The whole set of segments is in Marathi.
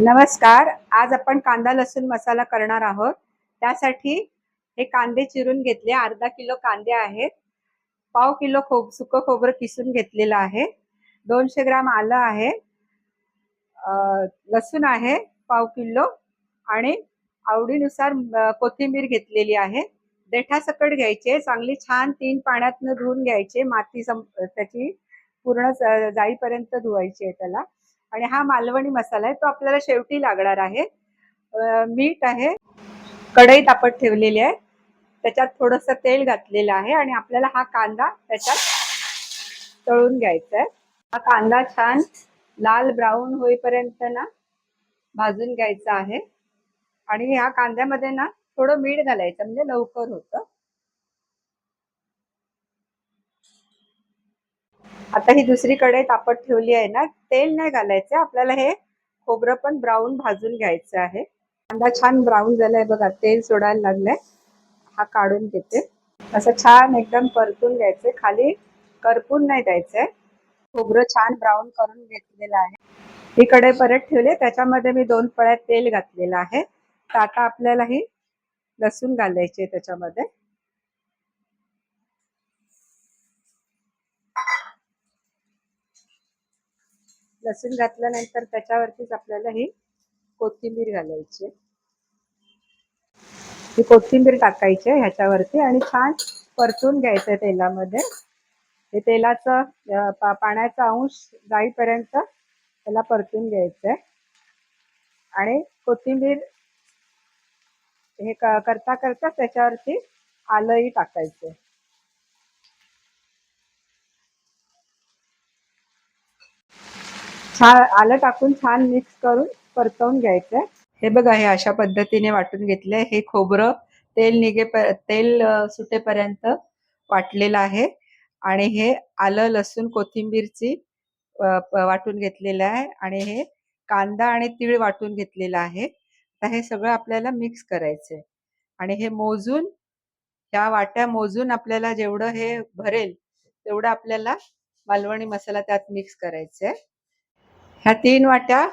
नमस्कार. आज आपण कांदा लसूण मसाला करणार आहोत. त्यासाठी हे कांदे चिरून घेतले. अर्धा किलो कांदे आहेत. पाव किलो सुकं खोबरं किसून घेतलेलं आहे. 200 ग्राम आलं आहे. लसूण आहे पाव किलो आणि आवडीनुसार कोथिंबीर घेतलेली आहे. देठासकट घ्यायचे, चांगली छान 3 पाण्यातनं धुवून घ्यायचे. माती त्याची पूर्ण जाईपर्यंत धुवायची आहे त्याला. आणि हा मालवणी मसाला आहे, तो आपल्याला शेवटी लागणार आहे. मीठ आहे, कढई तापत ठेवलेली आहे, त्याच्यात थोडंसं तेल घातलेलं आहे आणि आपल्याला हा कांदा त्याच्यात तळून घ्यायचा आहे. हा कांदा छान लाल ब्राऊन होईपर्यंत ना भाजून घ्यायचा आहे. आणि ह्या कांद्यामध्ये ना थोडं मीठ घालायचं, म्हणजे लवकर होतं. आता ही दुसरी कढई तापत ठेवली आहे ना, तेल नाही घालायचं आपल्याला. हे खोबरं पण ब्राऊन भाजून घ्यायचं आहे. कांदा छान ब्राऊन झालाय बघा, तेल सोडायला लागलंय. हा काढून घेते. असं छान एकदम परतून घ्यायचंय, खाली करपून नाही द्यायचंय. खोबरं छान ब्राऊन करून घेतलेलं आहे. ही कढई परत ठेवली, त्याच्यामध्ये मी 2 पळ्या तेल घातलेलं आहे. तर आता आपल्याला ही लसूण घालायचे त्याच्यामध्ये. लसूण घातल्यानंतर त्याच्यावरतीच आपल्याला ही कोथिंबीर घालायची. ही कोथिंबीर टाकायची ह्याच्यावरती आणि छान परतून घ्यायचंय तेलामध्ये. हे तेलाचं पाण्याचा अंश जाईपर्यंत त्याला परतून घ्यायचंय. आणि कोथिंबीर हे करता करता त्याच्यावरती आलंही टाकायचंय. छान आलं टाकून छान मिक्स करून परतवून घ्यायचंय. हे बघा, हे अशा पद्धतीने वाटून घेतलंय. हे खोबरं तेल सुटेपर्यंत वाटलेलं आहे. आणि हे आलं लसूण कोथिंबीरची वाटून घेतलेलं आहे. आणि हे कांदा आणि तीळ वाटून घेतलेलं आहे. तर हे सगळं आपल्याला मिक्स करायचंय. आणि हे मोजून, त्या वाट्या मोजून आपल्याला जेवढं हे भरेल तेवढं आपल्याला मालवणी मसाला त्यात मिक्स करायचंय. ह्या 3 वाट्या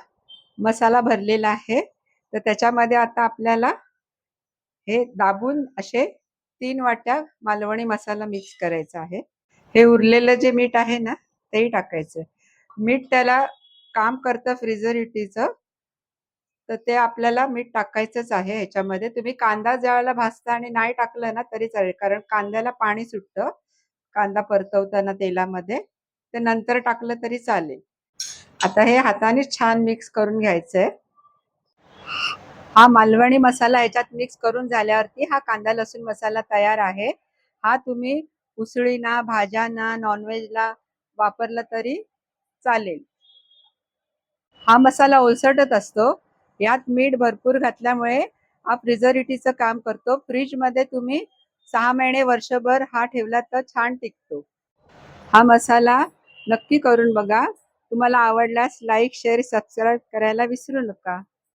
मसाला भरलेला आहे. तर त्याच्यामध्ये आता आपल्याला हे दाबून असे 3 वाट्या मालवणी मसाला मिक्स करायचा आहे. हे उरलेलं जे मीठ आहे ना, तेही टाकायचं. मीठ त्याला काम करतं फ्रिजरिटीचं. तर ते आपल्याला मीठ टाकायचंच आहे ह्याच्यामध्ये. तुम्ही कांदा ज्यावेळेला भाजता आणि नाही टाकलं ना तरी चालेल, कारण कांद्याला पाणी सुटतं कांदा परतवताना तेलामध्ये. ते नंतर टाकलं तरी चालेल. आता हे हाताने छान मिक्स करून घ्यायचंय. हा मालवणी मसाला ह्याच्यात मिक्स करून झाल्यावरती हा कांदा लसूण मसाला तयार आहे. हा तुम्ही उसळीना, भाज्यांना, नॉनव्हेजला वापरला तरी चालेल. हा मसाला ओलसरटच असतो. यात मीठ भरपूर घातल्यामुळे हा प्रिझर्वेटिव्हचं काम करतो. फ्रीजमध्ये तुम्ही 6 महिने वर्षभर हा ठेवला तर छान टिकतो. हा मसाला नक्की करून बघा. तुम्हाला आवडल्यास लाईक, शेअर, सबस्क्राईब करायला विसरू नका.